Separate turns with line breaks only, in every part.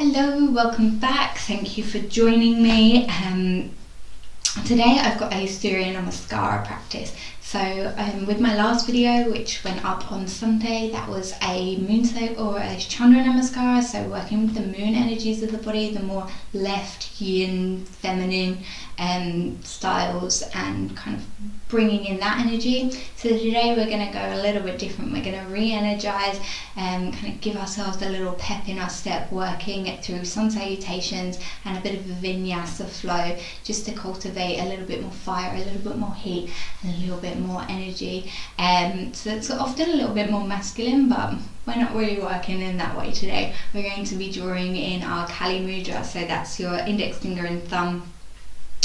Hello, welcome back. Thank you for joining me. Today I've got a Surya Namskara practice. So with my last video, which went up on Sunday, that was a moon soak or a Chandra Namaskara, so working with the moon energies of the body, the more left yin feminine styles, and kind of bringing in that energy. So today we're going to go a little bit different. We're going to re-energize and kind of give ourselves a little pep in our step, working it through sun salutations and a bit of a vinyasa flow, just to cultivate a little bit more fire, a little bit more heat, and a little bit more energy. So it's often a little bit more masculine, but we're not really working in that way today. We're going to be drawing in our Kali Mudra, so that's your index finger and thumb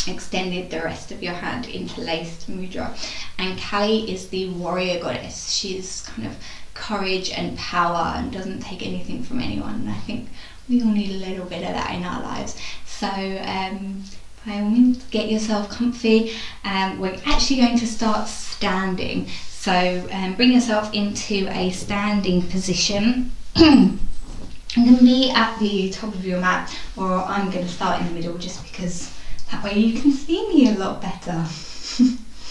extended, the rest of your hand interlaced mudra. And Kali is the warrior goddess. She's kind of courage and power and doesn't take anything from anyone, and I think we all need a little bit of that in our lives. So by all means, get yourself comfy. We're actually going to start standing, so bring yourself into a standing position. I'm going to be at the top of your mat, or I'm going to start in the middle just because that way you can see me a lot better.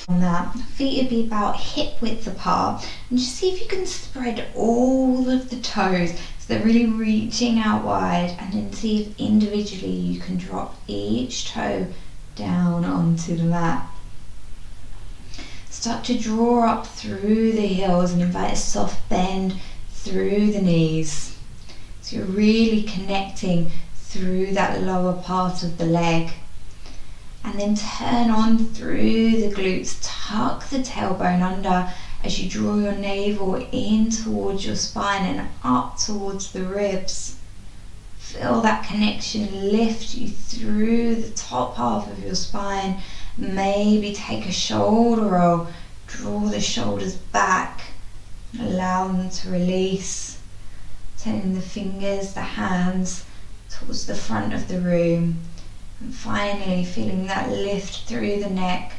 On that, feet would be about hip width apart, and just see if you can spread all of the toes so they're really reaching out wide, and then see if individually you can drop each toe down onto the mat. Start to draw up through the heels and invite a soft bend through the knees. So you're really connecting through that lower part of the leg. And then turn on through the glutes, tuck the tailbone under as you draw your navel in towards your spine and up towards the ribs. Feel that connection lift you through the top half of your spine. Maybe take a shoulder roll, draw the shoulders back, allow them to release. Turning the fingers, the hands towards the front of the room. And finally feeling that lift through the neck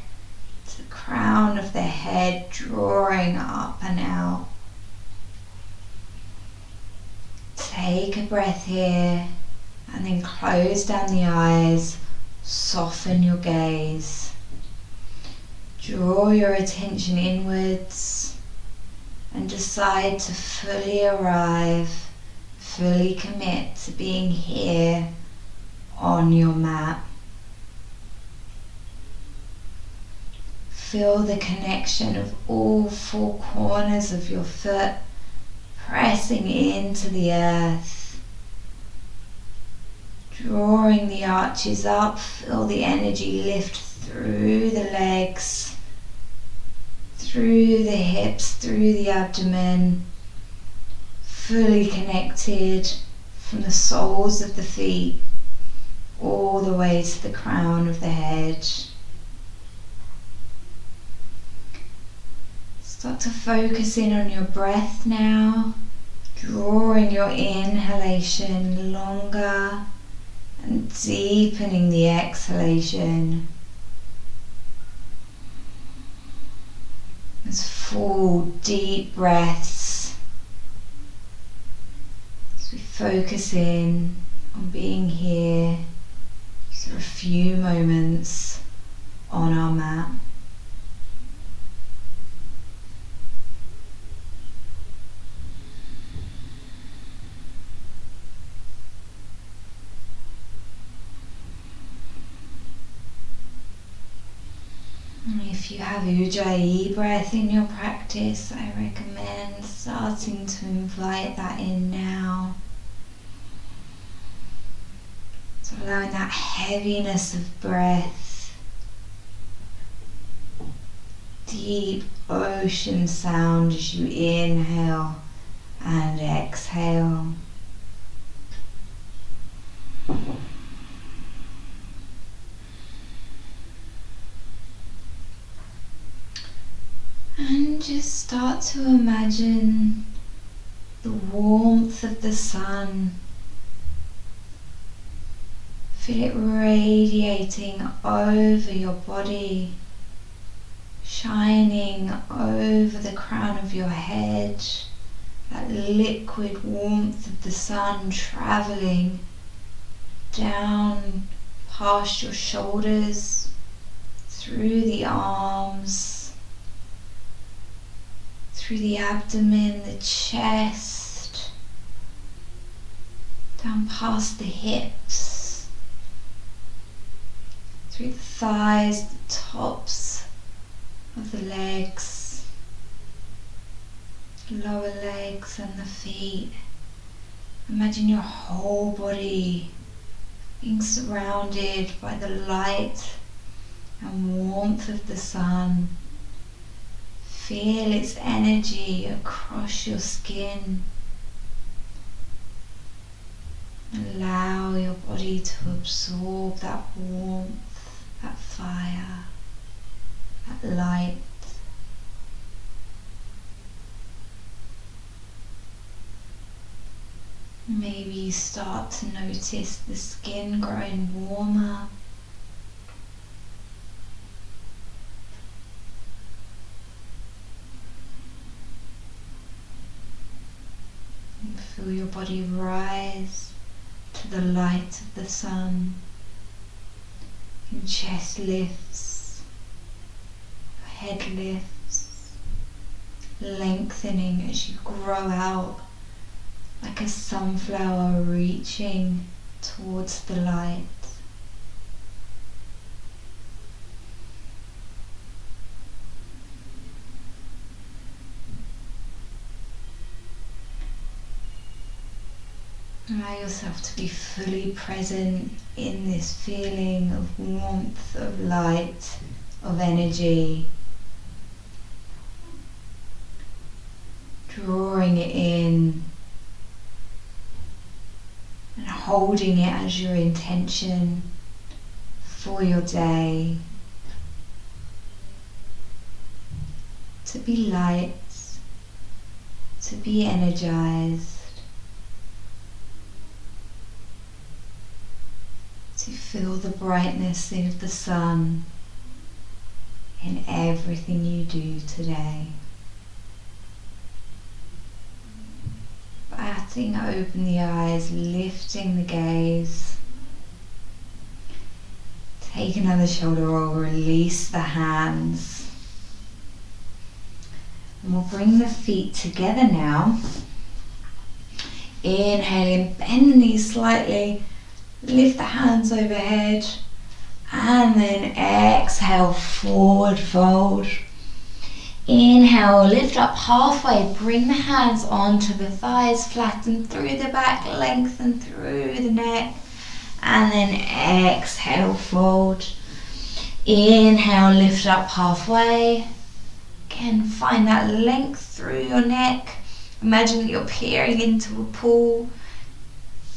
to the crown of the head, drawing up and out. Take a breath here and then close down the eyes, soften your gaze. Draw your attention inwards and decide to fully arrive, fully commit to being here on your mat. Feel the connection of all four corners of your foot pressing into the earth. Drawing the arches up, feel the energy lift through the legs, through the hips, through the abdomen, fully connected from the soles of the feet all the way to the crown of the head. Start to focus in on your breath now, drawing your inhalation longer and deepening the exhalation. As full deep breaths as we focus in on being here for a few moments on our mat. If you have Ujjayi breath in your practice, I recommend starting to invite that in now. So allowing that heaviness of breath, deep ocean sound as you inhale and exhale. And just start to imagine the warmth of the sun. Feel it radiating over your body, shining over the crown of your head, that liquid warmth of the sun traveling down past your shoulders, through the arms, through the abdomen, the chest, down past the hips, through the thighs, the tops of the legs, lower legs and the feet. Imagine your whole body being surrounded by the light and warmth of the sun. Feel its energy across your skin. Allow your body to absorb that warmth, that fire, that light. Maybe you start to notice the skin growing warmer. And feel your body rise to the light of the sun. Your chest lifts, your head lifts, lengthening as you grow out like a sunflower reaching towards the light. Allow yourself to be fully present in this feeling of warmth, of light, of energy. Drawing it in and holding it as your intention for your day. To be light, to be energized, to feel the brightness of the sun in everything you do today. Batting open the eyes, lifting the gaze. Take another shoulder roll, release the hands. And we'll bring the feet together now. Inhaling, bend the knees slightly, lift the hands overhead, and then exhale, forward fold. Inhale, lift up halfway, bring the hands onto the thighs, flatten through the back, lengthen through the neck, and then exhale, fold. Inhale, lift up halfway. Again, find that length through your neck. Imagine that you're peering into a pool.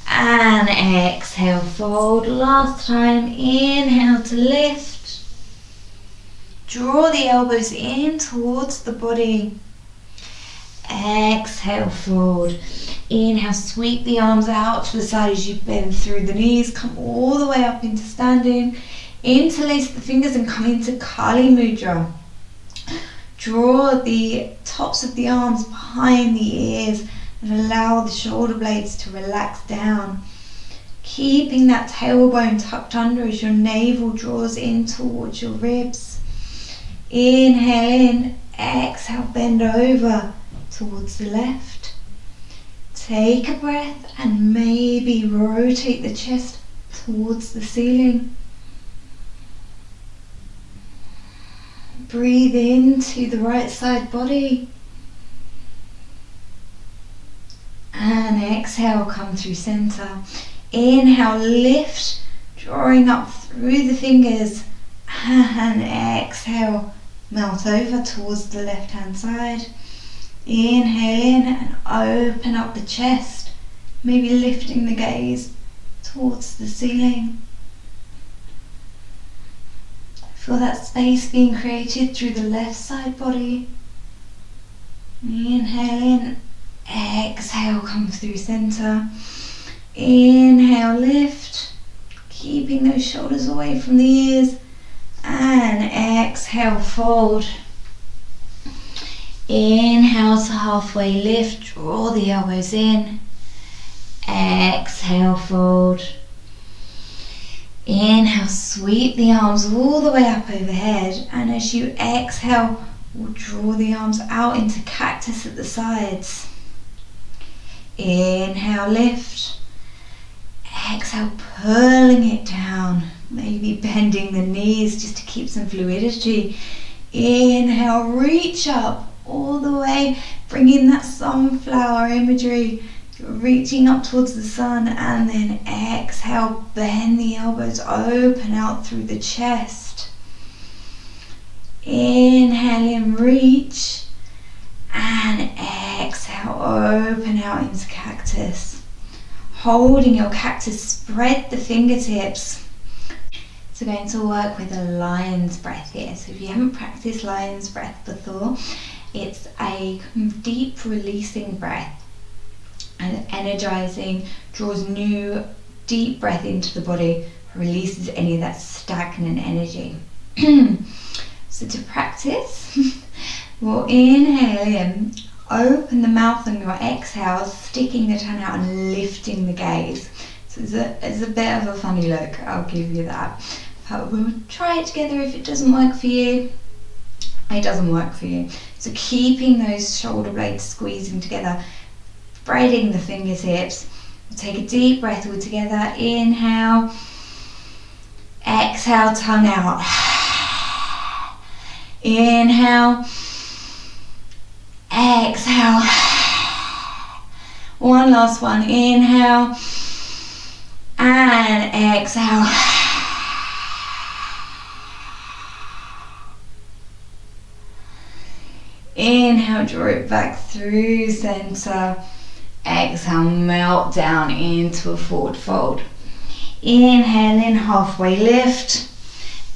And exhale, fold. Last time, inhale to lift. Draw the elbows in towards the body. Exhale, fold. Inhale, sweep the arms out to the side as you bend through the knees. Come all the way up into standing. Interlace the fingers and come into Kali Mudra. Draw the tops of the arms behind the ears and allow the shoulder blades to relax down. Keeping that tailbone tucked under as your navel draws in towards your ribs. Inhale in, exhale, bend over towards the left. Take a breath and maybe rotate the chest towards the ceiling. Breathe into the right side body. And exhale, come through center. Inhale, lift, drawing up through the fingers. And exhale, melt over towards the left hand side. Inhale in and open up the chest, maybe lifting the gaze towards the ceiling. Feel that space being created through the left side body. Inhale in, exhale, come through center. Inhale, lift, keeping those shoulders away from the ears. And exhale, fold. Inhale to halfway lift, draw the elbows in. Exhale, fold. Inhale, sweep the arms all the way up overhead, and as you exhale, we'll draw the arms out into cactus at the sides. Inhale, lift. Exhale, pulling it down, maybe bending the knees just to keep some fluidity. Inhale, reach up all the way, bring in that sunflower imagery, reaching up towards the sun, and then exhale, bend the elbows, open out through the chest. Inhale in, reach, and exhale, open out into cactus. Holding your cactus, spread the fingertips. So we're going to work with a lion's breath here. So if you haven't practiced lion's breath before, it's a deep releasing breath and energizing, draws new deep breath into the body, releases any of that stagnant energy. So to practice, we'll inhale in, open the mouth on your exhale, sticking the tongue out and lifting the gaze. So it's a bit of a funny look, I'll give you that. But we'll try it together. If it doesn't work for you, it doesn't work for you. So keeping those shoulder blades squeezing together, spreading the fingertips. We'll take a deep breath all together. Inhale, exhale, tongue out. Inhale, exhale. One last one. Inhale and exhale. Inhale, draw it back through center. Exhale, melt down into a forward fold. Inhale in, halfway lift.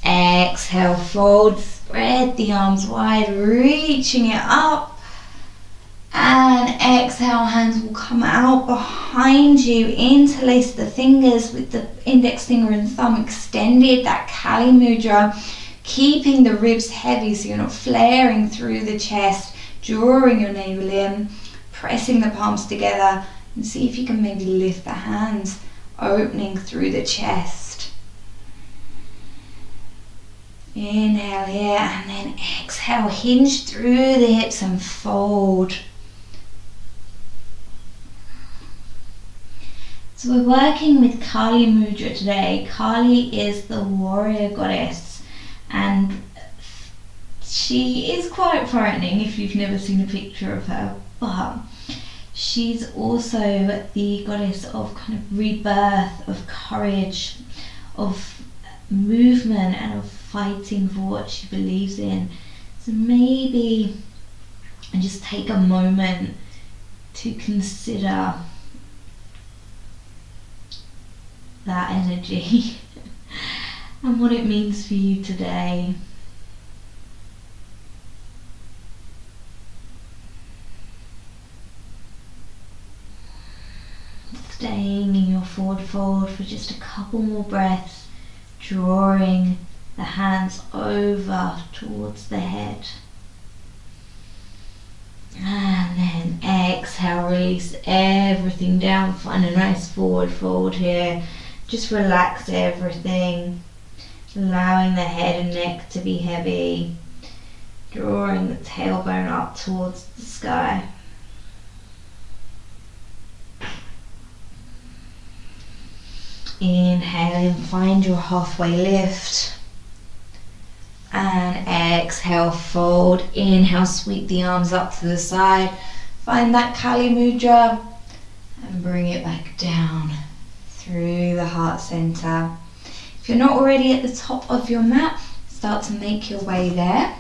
Exhale, fold. Spread the arms wide, reaching it up. And exhale, hands will come out behind you. Interlace the fingers with the index finger and thumb extended, that Kali Mudra. Keeping the ribs heavy so you're not flaring through the chest, drawing your navel in, pressing the palms together, and see if you can maybe lift the hands, opening through the chest. Inhale here, and then exhale, hinge through the hips and fold. So we're working with Kali Mudra today. Kali is the warrior goddess, and she is quite frightening if you've never seen a picture of her, but she's also the goddess of kind of rebirth, of courage, of movement, and of fighting for what she believes in. So maybe just take a moment to consider that energy and what it means for you today. Staying in your forward fold for just a couple more breaths, drawing the hands over towards the head. And then exhale, release everything down, find a nice forward fold here. Just relax everything, allowing the head and neck to be heavy, drawing the tailbone up towards the sky. Inhale and find your halfway lift. And exhale, fold. Inhale, sweep the arms up to the side. Find that Kali Mudra and bring it back down through the heart center. If you're not already at the top of your mat, start to make your way there.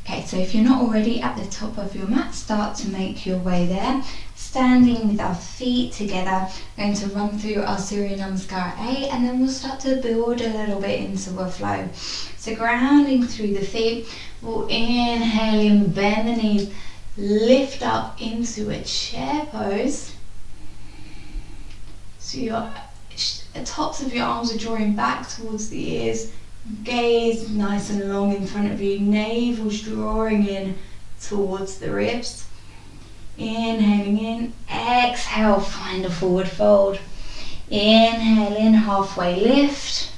Okay, so if you're not already at the top of your mat, start to make your way there. Standing with our feet together, we're going to run through our Surya Namskara 8, and then we'll start to build a little bit into a flow. So grounding through the feet, we'll inhale in, bend the knees, lift up into a chair pose. So your tops of your arms are drawing back towards the ears, gaze nice and long in front of you, navel's drawing in towards the ribs. Inhaling in, exhale, find a forward fold. Inhale in, halfway lift.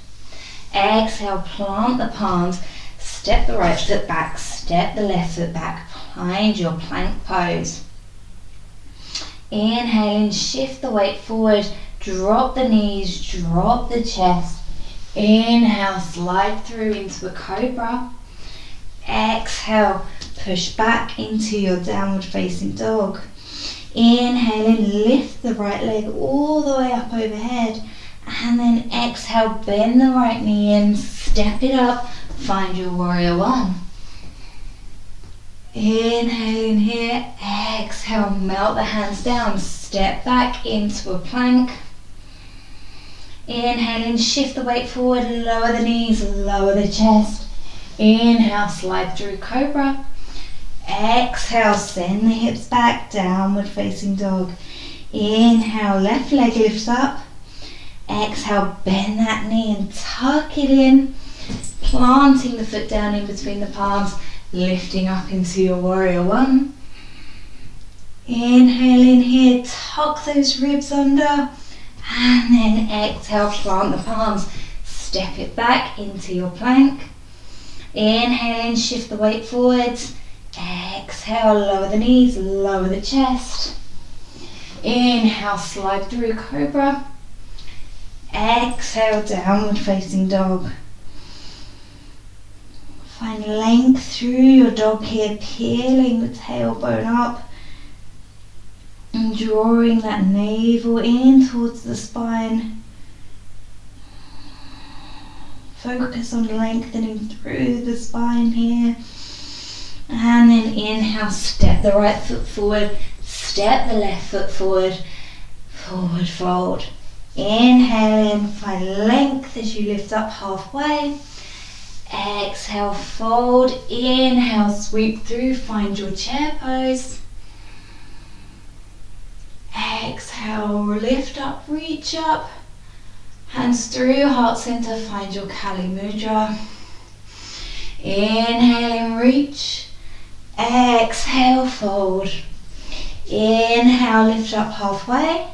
Exhale, plant the palms. Step the right foot back, step the left foot back. Find your plank pose. Inhale in, shift the weight forward. Drop the knees, drop the chest. Inhale, slide through into a cobra. Exhale, push back into your downward facing dog. Inhale in, lift the right leg all the way up overhead. And then exhale, bend the right knee in, step it up, find your warrior one. Inhale in here, exhale, melt the hands down, step back into a plank. Inhale in, shift the weight forward, lower the knees, lower the chest. Inhale, slide through cobra. Exhale, send the hips back, downward facing dog. Inhale, left leg lifts up. Exhale, bend that knee and tuck it in. Planting the foot down in between the palms, lifting up into your warrior one. Inhale in here, tuck those ribs under. And then exhale, plant the palms, step it back into your plank. Inhale in, shift the weight forwards. Exhale, lower the knees, lower the chest. Inhale, slide through cobra. Exhale, downward facing dog. Find length through your dog here, peeling the tailbone up. And drawing that navel in towards the spine. Focus on lengthening through the spine here. And then inhale, step the right foot forward, step the left foot forward, forward fold. Inhale in, find length as you lift up halfway. Exhale, fold. Inhale, sweep through, find your chair pose. Exhale, lift up, reach up. Hands through your heart center, find your Kali Mudra. Inhale and reach. Exhale, fold. Inhale, lift up halfway.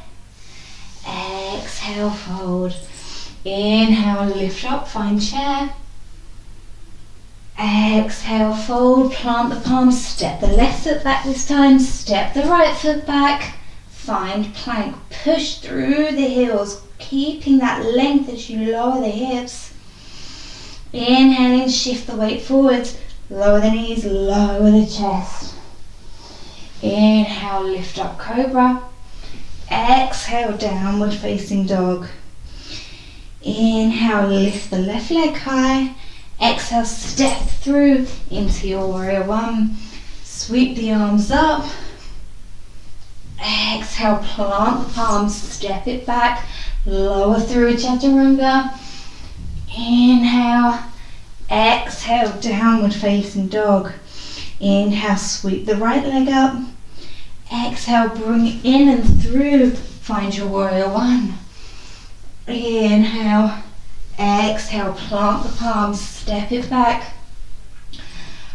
Exhale, fold. Inhale, lift up, find chair. Exhale, fold, plant the palms, step the left foot back this time, step the right foot back. Find plank, push through the heels, keeping that length as you lower the hips. Inhaling, shift the weight forwards, lower the knees, lower the chest. Inhale, lift up cobra. Exhale, downward facing dog. Inhale, lift the left leg high. Exhale, step through into your warrior one. Sweep the arms up. Exhale, plant the palms, step it back, lower through chaturanga. Inhale, exhale, downward facing dog. Inhale, sweep the right leg up. Exhale, bring it in and through, find your warrior one. Inhale, exhale, plant the palms, step it back.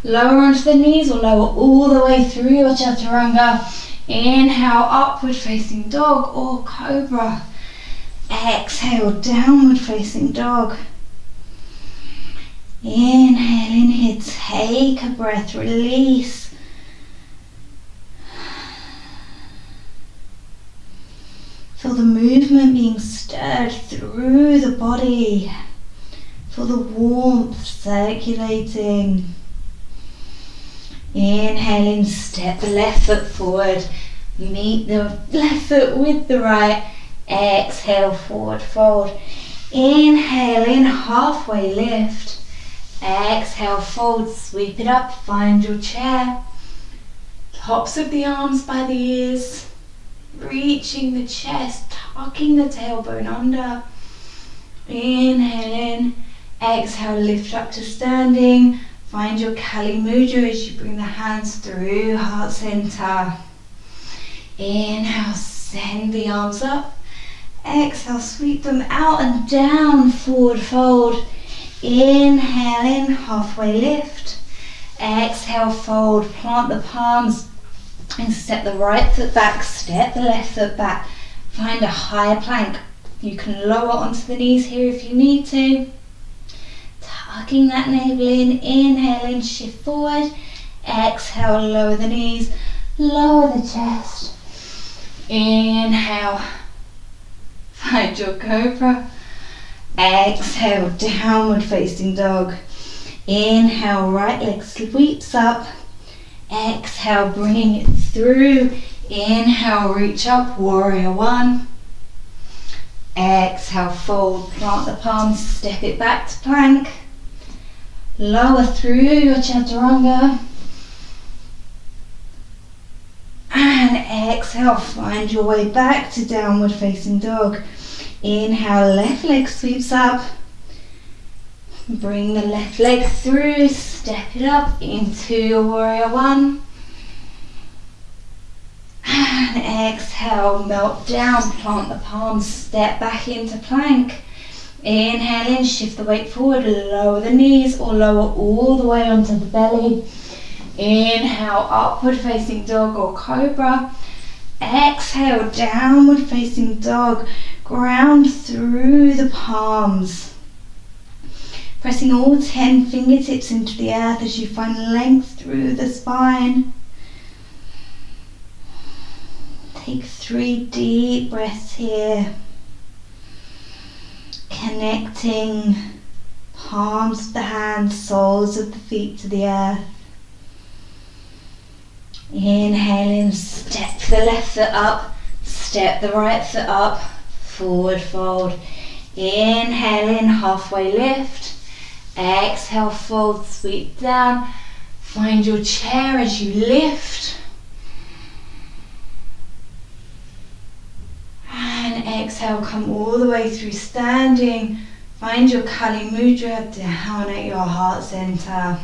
Lower onto the knees or lower all the way through your chaturanga. Inhale, upward facing dog or cobra. Exhale, downward facing dog. Inhale in here, take a breath, release. Feel the movement being stirred through the body. Feel the warmth circulating. Inhale in, step the left foot forward. Meet the left foot with the right. Exhale, forward fold. Inhale in, halfway lift. Exhale, fold, sweep it up, find your chair. Tops of the arms by the ears. Reaching the chest, tucking the tailbone under. Inhale in. Exhale, lift up to standing. Find your Kali Mudra as you bring the hands through heart center. Inhale, send the arms up. Exhale, sweep them out and down, forward fold. Inhale in, halfway lift. Exhale, fold, plant the palms and step the right foot back, step the left foot back. Find a higher plank You can lower onto the knees here if you need to. Tucking that navel in, inhale in, shift forward. Exhale, lower the knees, lower the chest. Inhale, find your cobra. Exhale, downward facing dog. Inhale, right leg sweeps up. Exhale, bring it through. Inhale, reach up, warrior one. Exhale, fold, plant the palms, step it back to plank. Lower through your chaturanga. And exhale, find your way back to downward facing dog. Inhale, left leg sweeps up. Bring the left leg through, step it up into your warrior one. And exhale, melt down, plant the palms, step back into plank. Inhale in, shift the weight forward, lower the knees or lower all the way onto the belly. Inhale, upward facing dog or cobra. Exhale, downward facing dog. Ground through the palms. Pressing all 10 fingertips into the earth as you find length through the spine. Take 3 deep breaths here. Connecting palms of the hands, soles of the feet to the earth. Inhale in, step the left foot up, step the right foot up, forward fold. Inhale in, halfway lift. Exhale, fold, sweep down. Find your chair as you lift. And exhale, come all the way through standing. Find your Kali Mudra down at your heart center.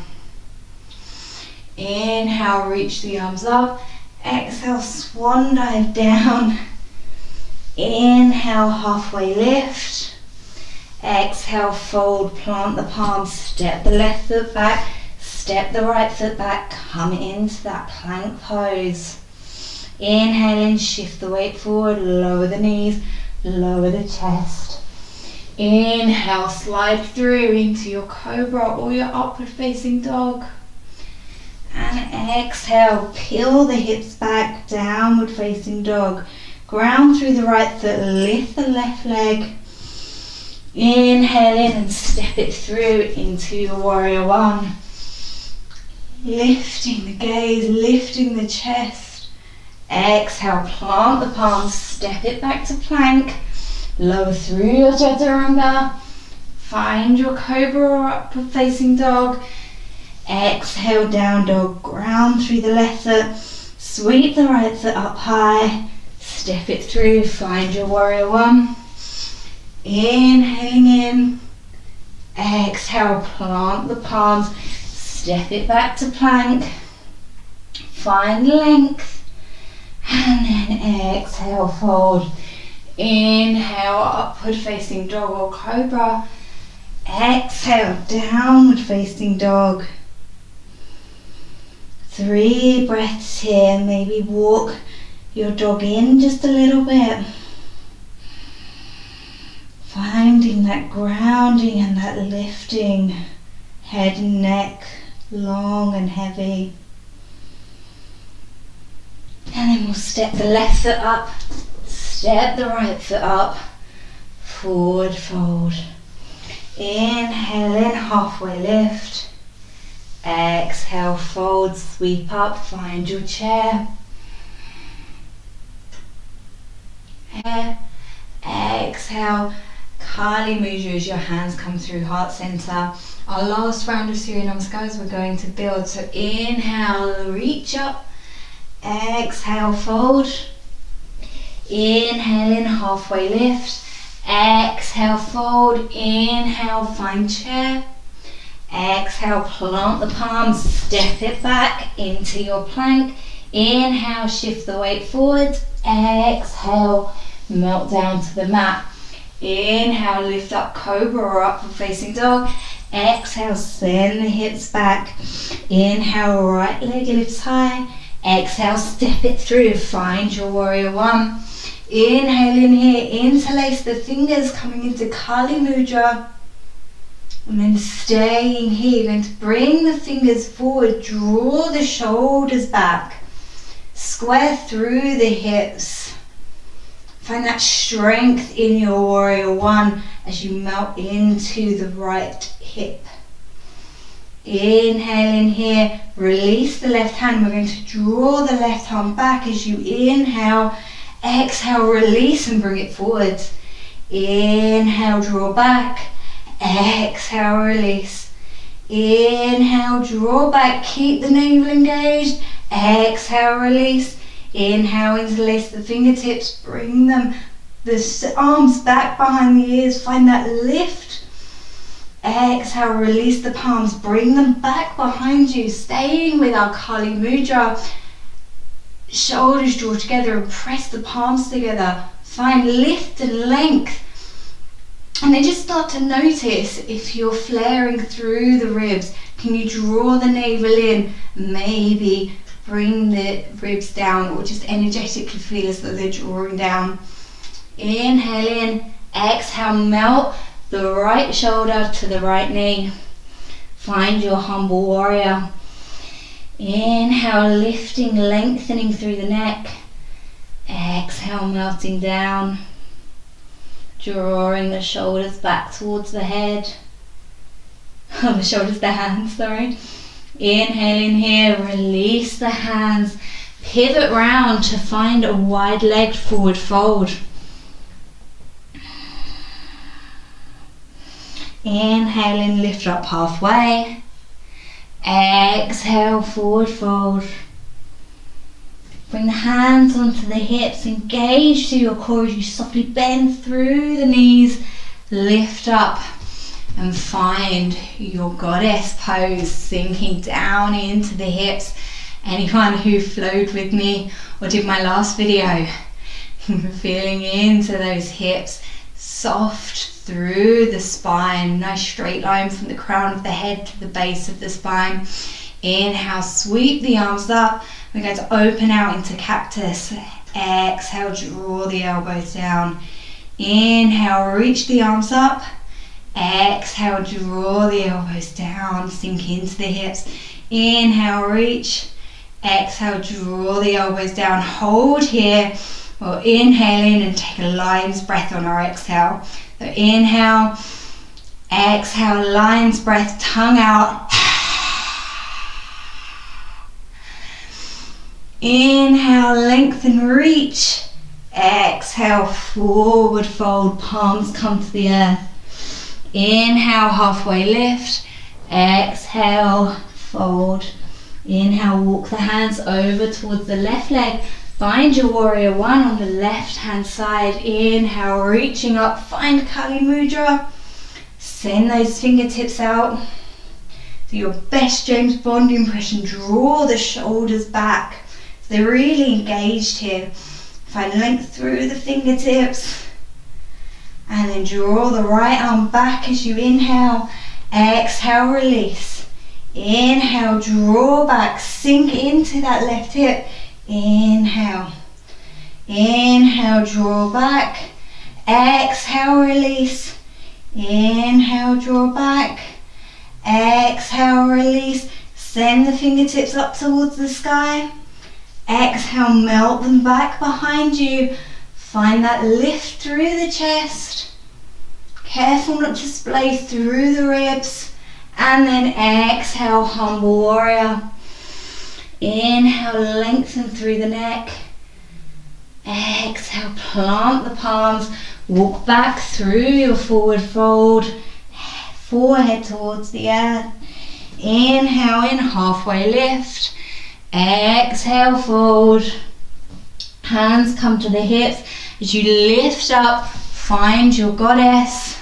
Inhale, reach the arms up. Exhale, swan dive down. Inhale, halfway lift. Exhale, fold, plant the palms, step the left foot back, step the right foot back, come into that plank pose. Inhale in, shift the weight forward, lower the knees, lower the chest. Inhale, slide through into your cobra or your upward facing dog. And exhale, peel the hips back, downward facing dog. Ground through the right foot, lift the left leg. Inhale in and step it through into your warrior one. Lifting the gaze, lifting the chest. Exhale, plant the palms, step it back to plank. Lower through your chaturanga. Find your cobra or upward facing dog. Exhale, down dog, ground through the left foot. Sweep the right foot up high. Step it through, find your warrior one. Inhaling in. Exhale, plant the palms. Step it back to plank. Find length. And then exhale, fold. Inhale, upward facing dog or cobra. Exhale, downward facing dog. 3 breaths here. Maybe walk your dog in just a little bit. Finding that grounding and that lifting. Head and neck long and heavy. And then we'll step the left foot up, step the right foot up, forward fold. Inhale in, halfway lift. Exhale, fold, sweep up, find your chair. Exhale, Kali Mudra as your hands come through heart center. Our last round of Surya Namskaras we're going to build. So inhale, reach up. Exhale, fold. Inhale in, halfway lift. Exhale, fold. Inhale, find chair. Exhale, plant the palms, step it back into your plank. Inhale, shift the weight forward. Exhale, melt down to the mat. Inhale, lift up cobra or upward facing dog. Exhale, send the hips back. Inhale, right leg lifts high. Exhale, step it through, find your warrior one. Inhale in here, interlace the fingers, coming into Kali Mudra. And then staying here, you're going to bring the fingers forward, draw the shoulders back, square through the hips. Find that strength in your warrior one as you melt into the right hip. Inhale in here, release the left hand. We're going to draw the left arm back as you inhale. Exhale, release and bring it forward. Inhale, draw back. Exhale, release. Inhale, draw back. Keep the navel engaged. Exhale, release. Inhale, interlace the fingertips. Bring them, the arms back behind the ears. Find that lift. Exhale, release the palms. Bring them back behind you. Staying with our Kali Mudra. Shoulders draw together and press the palms together. Find lift and length. And then just start to notice if you're flaring through the ribs. Can you draw the navel in? Maybe bring the ribs down, or just energetically feel as though they're drawing down. Inhale in. Exhale, melt the right shoulder to the right knee. Find your humble warrior. Inhale, lifting, lengthening through the neck. Exhale, melting down. Drawing the shoulders back towards the head. Oh, the shoulders, the hands, sorry. Inhale in here, release the hands. Pivot round to find a wide-legged forward fold. Inhale in, lift up halfway. Exhale, forward fold. Bring the hands onto the hips, engage to your core as you softly bend through the knees, lift up and find your goddess pose, sinking down into the hips. Anyone who flowed with me or did my last video, feeling into those hips, soft through the spine, nice straight line from the crown of the head to the base of the spine. Inhale, sweep the arms up. We're going to open out into cactus. Exhale, draw the elbows down. Inhale, reach the arms up. Exhale, draw the elbows down, sink into the hips. Inhale, reach. Exhale, draw the elbows down. Hold here. We'll inhale in and take a lion's breath on our exhale. So inhale, exhale, lion's breath, tongue out. Inhale, lengthen, reach. Exhale, forward fold, palms come to the earth. Inhale, halfway lift. Exhale, fold. Inhale, walk the hands over towards the left leg. Find your warrior one on the left hand side. Inhale, reaching up, find Kali Mudra. Send those fingertips out. Do your best James Bond impression. Draw the shoulders back. So they're really engaged here. Find length through the fingertips. And then draw the right arm back as you inhale. Exhale, release. Inhale, draw back, sink into that left hip. Inhale. Inhale, draw back. Exhale, release. Inhale, draw back. Exhale, release. Send the fingertips up towards the sky. Exhale, melt them back behind you. Find that lift through the chest. Careful not to splay through the ribs. And then exhale, humble warrior. Inhale, lengthen through the neck. Exhale, plant the palms. Walk back through your forward fold. Forehead towards the earth. Inhale in, halfway lift. Exhale, fold. Hands come to the hips. As you lift up, find your goddess.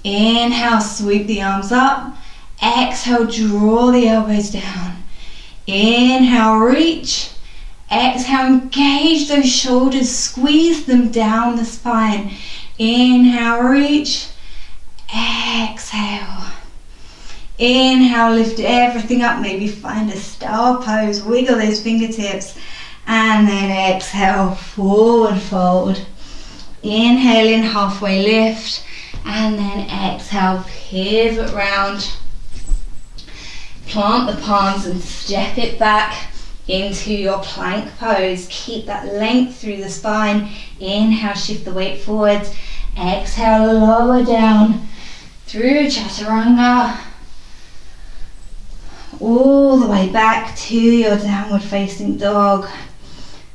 Inhale, sweep the arms up. Exhale, draw the elbows down. Inhale, reach. Exhale, engage those shoulders, squeeze them down the spine. Inhale, reach. Exhale. Inhale, lift everything up. Maybe find a star pose, wiggle those fingertips. And then exhale, forward fold. Inhale in, halfway lift. And then exhale, pivot round. Plant the palms and step it back into your plank pose. Keep that length through the spine. Inhale, shift the weight forwards. Exhale, lower down through chaturanga. All the way back to your downward facing dog.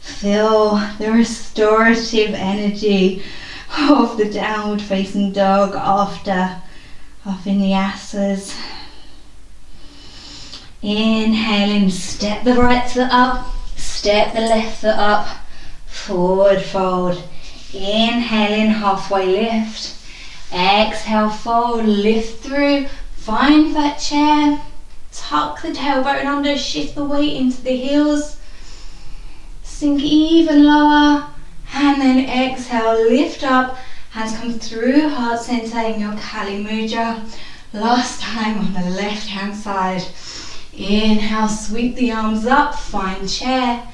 Feel the restorative energy of the downward facing dog after our vinyasas. Inhaling, step the right foot up, step the left foot up, forward fold. Inhaling, halfway lift. Exhale, fold, lift through, find that chair, tuck the tailbone under, shift the weight into the heels, sink even lower, and then exhale, lift up, hands come through heart center in your Kali Mudra. Last time on the left hand side. Inhale, sweep the arms up, find chair.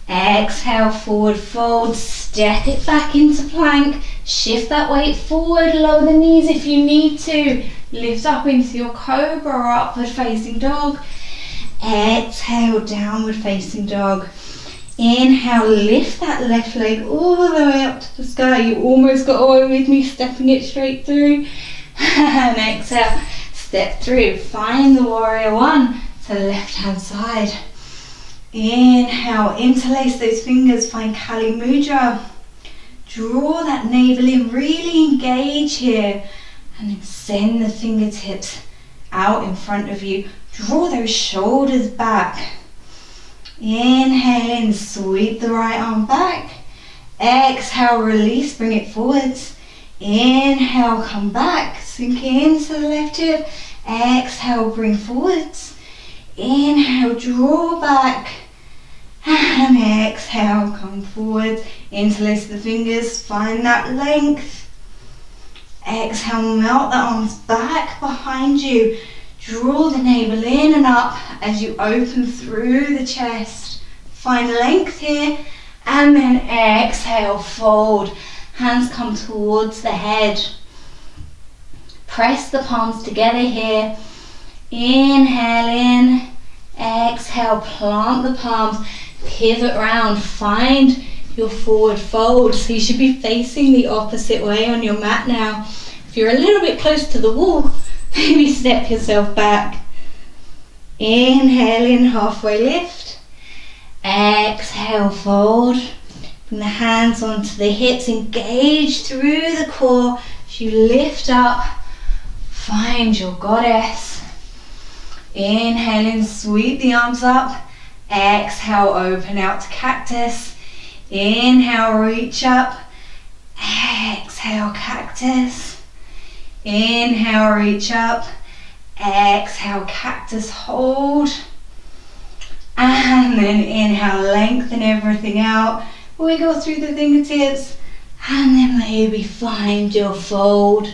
Exhale, forward fold, step it back into plank. Shift that weight forward, lower the knees if you need to. Lift up into your cobra or upward facing dog. Exhale, downward facing dog. Inhale, lift that left leg all the way up to the sky. You almost got away with me stepping it straight through. And exhale, step through. Find the warrior one to the left hand side. Inhale, interlace those fingers, find Kali Mudra. Draw that navel in, really engage here. And then send the fingertips out in front of you. Draw those shoulders back. Inhale in, sweep the right arm back. Exhale, release, bring it forwards. Inhale, come back, sink into the left hip. Exhale, bring forwards. Inhale, draw back. And exhale, come forward. Interlace the fingers, find that length. Exhale, melt the arms back behind you. Draw the navel in and up as you open through the chest. Find length here. And then exhale, fold. Hands come towards the head. Press the palms together here. Inhale in. Exhale, plant the palms. Pivot round. Find your forward fold. So you should be facing the opposite way on your mat now. If you're a little bit close to the wall, maybe step yourself back. Inhale in, halfway lift. Exhale, fold. Bring the hands onto the hips, engage through the core as you lift up. Find your goddess. Inhale in, sweep the arms up. Exhale, open out to cactus. Inhale, reach up. Exhale, cactus. Inhale, reach up. Exhale, cactus, hold. And then inhale, lengthen everything out. Wiggle through the fingertips. And then maybe find your fold.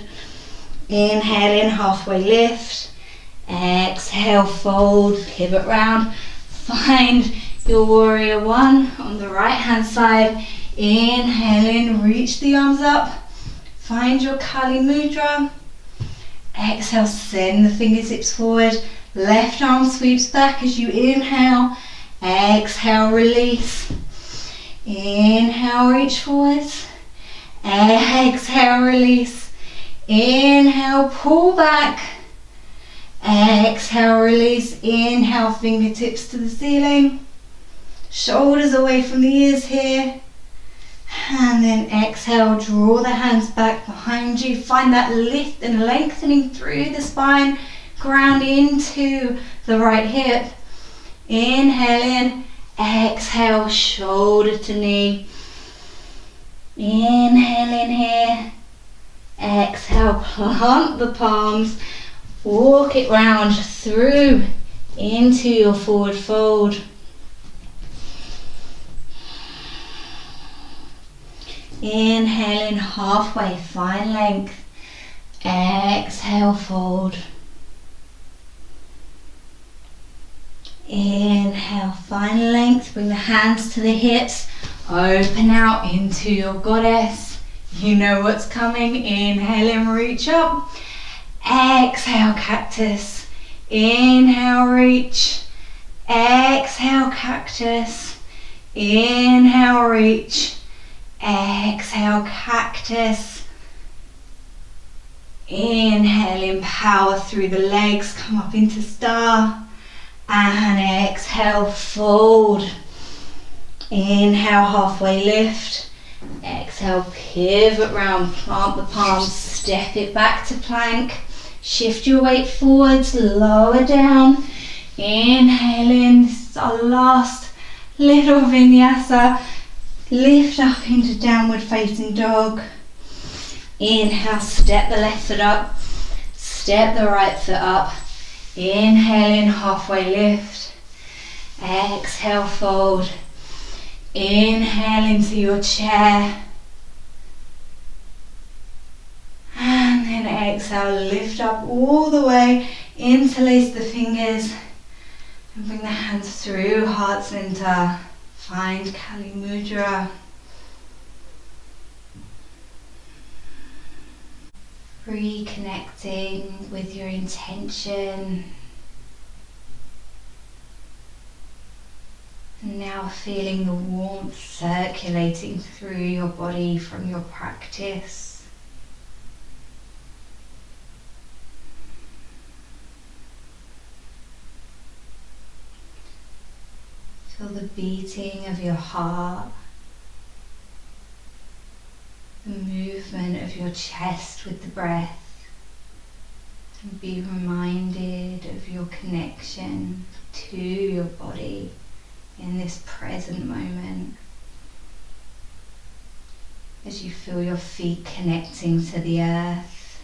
Inhale in, halfway lift. Exhale, fold, pivot round. Find your warrior one on the right hand side. Inhale in, reach the arms up. Find your Kali Mudra. Exhale, send the fingertips forward. Left arm sweeps back as you inhale. Exhale, release. Inhale, reach forwards. Exhale, release. Inhale, pull back. Exhale, release. Inhale, fingertips to the ceiling. Shoulders away from the ears here. And then exhale, draw the hands back behind you. Find that lift and lengthening through the spine. Ground into the right hip. Inhale in. Exhale, shoulder to knee. Inhale in here. Exhale, plant the palms. Walk it round through into your forward fold. Inhale in, halfway, find length. Exhale, fold. Inhale, find length, bring the hands to the hips, open out into your goddess. You know what's coming. Inhale and reach up. Exhale, cactus. Inhale, reach. Exhale, cactus. Inhale, reach. Exhale, cactus. Inhale, empower through the legs, come up into star. And exhale, fold. Inhale, halfway lift. Exhale, pivot round, plant the palms, step it back to plank. Shift your weight forwards, lower down. Inhale in, this is our last little vinyasa. Lift up into downward facing dog. Inhale, step the left foot up, step the right foot up. Inhale in, halfway lift. Exhale, fold. Inhale into your chair. And then exhale, lift up all the way, interlace the fingers. And bring the hands through heart center. Find Kali Mudra. Reconnecting with your intention. And now feeling the warmth circulating through your body from your practice. Feel the beating of your heart. The movement of your chest with the breath, and be reminded of your connection to your body in this present moment. As you feel your feet connecting to the earth,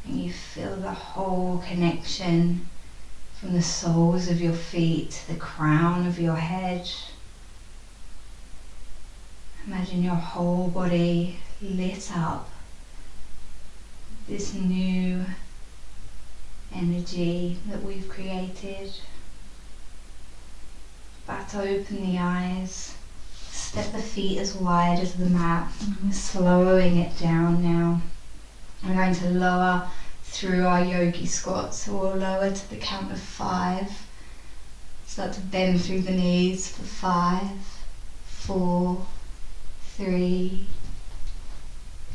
and you feel the whole connection from the soles of your feet to the crown of your head. Imagine your whole body lit up with this new energy that we've created. Back to open the eyes, step the feet as wide as the mat. We're slowing it down now. We're going to lower through our yogi squat, so we'll lower to the count of 5. Start to bend through the knees for 5, 4, 3,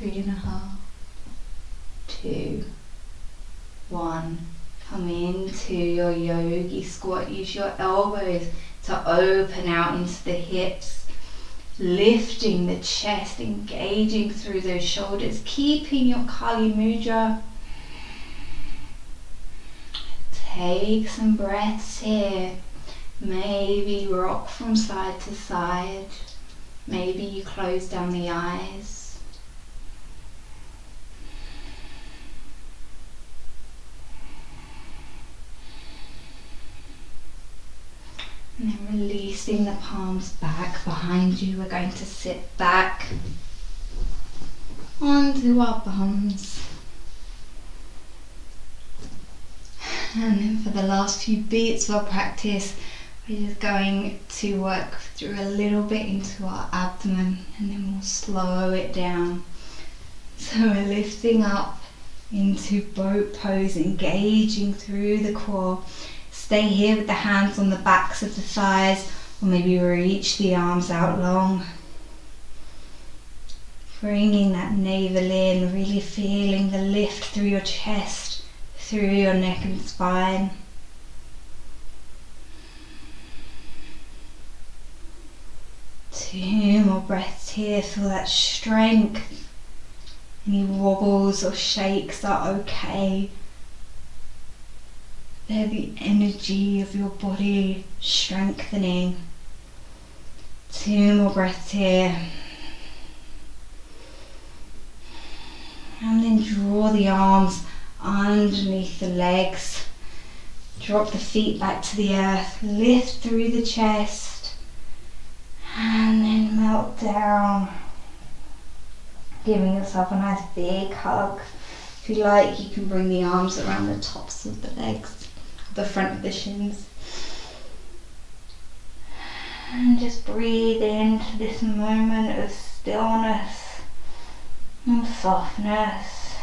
3.5, 2, 1. Come into your yogi squat. Use your elbows to open out into the hips, lifting the chest, engaging through those shoulders, keeping your Kali Mudra. Take some breaths here. Maybe rock from side to side. Maybe you close down the eyes. And then releasing the palms back behind you, we're going to sit back onto our bums. And then for the last few beats of our practice, we're just going to work through a little bit into our abdomen, and then we'll slow it down. So we're lifting up into boat pose, engaging through the core. Stay here with the hands on the backs of the thighs, or maybe reach the arms out long. Bringing that navel in, really feeling the lift through your chest, through your neck and spine. Two more breaths here, feel that strength. Any wobbles or shakes are okay. They're the energy of your body strengthening. Two more breaths here. And then draw the arms underneath the legs. Drop the feet back to the earth. Lift through the chest. And then melt down. Giving yourself a nice big hug. If you like, you can bring the arms around the tops of the legs, the front of the shins. And just breathe into this moment of stillness and softness.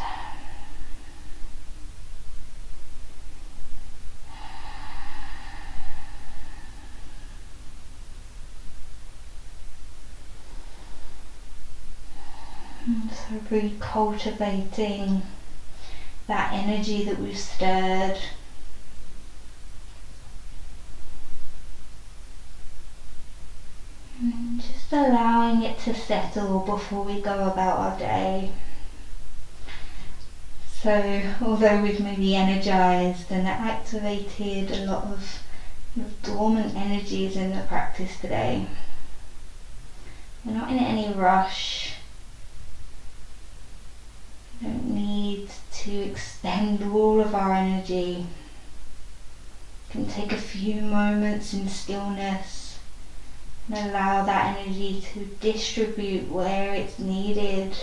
And so recultivating that energy that we've stirred. And just allowing it to settle before we go about our day. So although we've maybe energized and activated a lot of dormant energies in the practice today, we're not in any rush. We don't need to expend all of our energy. We can take a few moments in stillness and allow that energy to distribute where it's needed.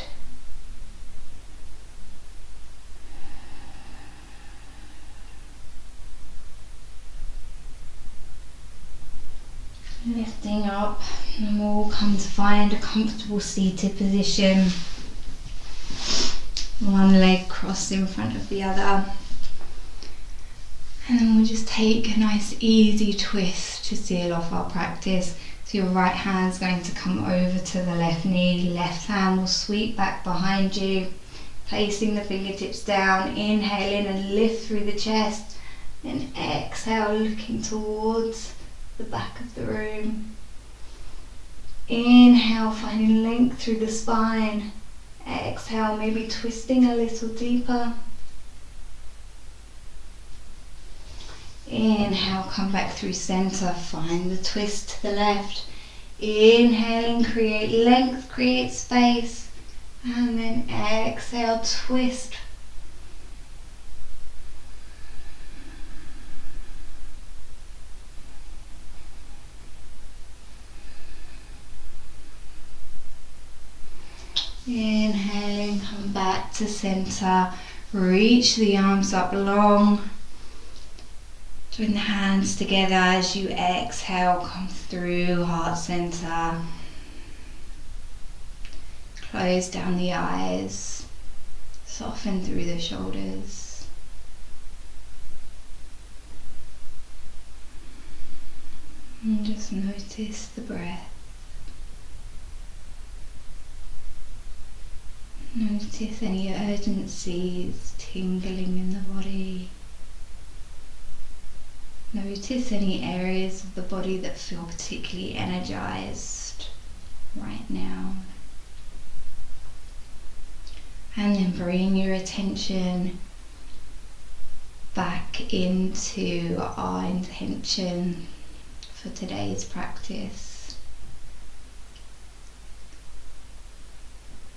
Lifting up, and we'll come to find a comfortable seated position. One leg crossed in front of the other. And then we'll just take a nice easy twist to seal off our practice. So your right hand's going to come over to the left knee, left hand will sweep back behind you, placing the fingertips down, inhale in and lift through the chest, and exhale looking towards the back of the room. Inhale, finding length through the spine. Exhale, maybe twisting a little deeper. Inhale, come back through center, find the twist to the left. Inhaling, create length, create space, and then exhale, twist. Inhaling, come back to center, reach the arms up long. Join the hands together as you exhale, come through heart center. Close down the eyes, soften through the shoulders. And just notice the breath. Notice any urgencies, tingling in the body. Notice any areas of the body that feel particularly energized right now. And then bring your attention back into our intention for today's practice.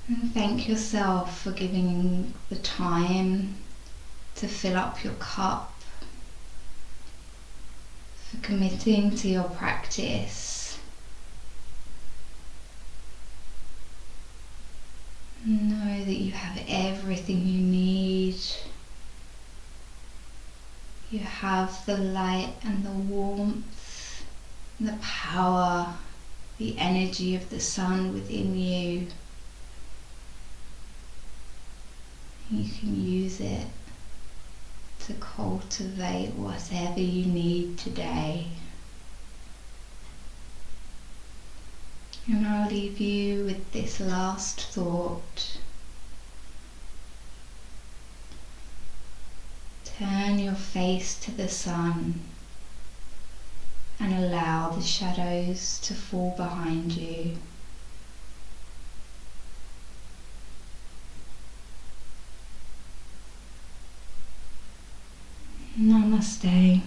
And thank yourself for giving the time to fill up your cup, for committing to your practice. Know that you have everything you need. You have the light and the warmth, and the power, the energy of the sun within you. You can use it to cultivate whatever you need today. And I'll leave you with this last thought. Turn your face to the sun and allow the shadows to fall behind you. Namaste.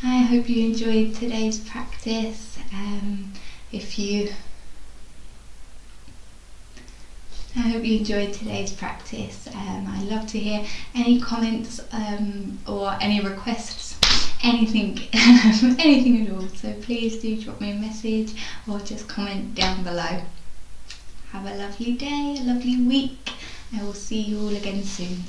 I hope you enjoyed today's practice. I hope you enjoyed today's practice. I'd love to hear any comments or any requests, anything, anything at all. So please do drop me a message or just comment down below. Have a lovely day, a lovely week. I will see you all again soon.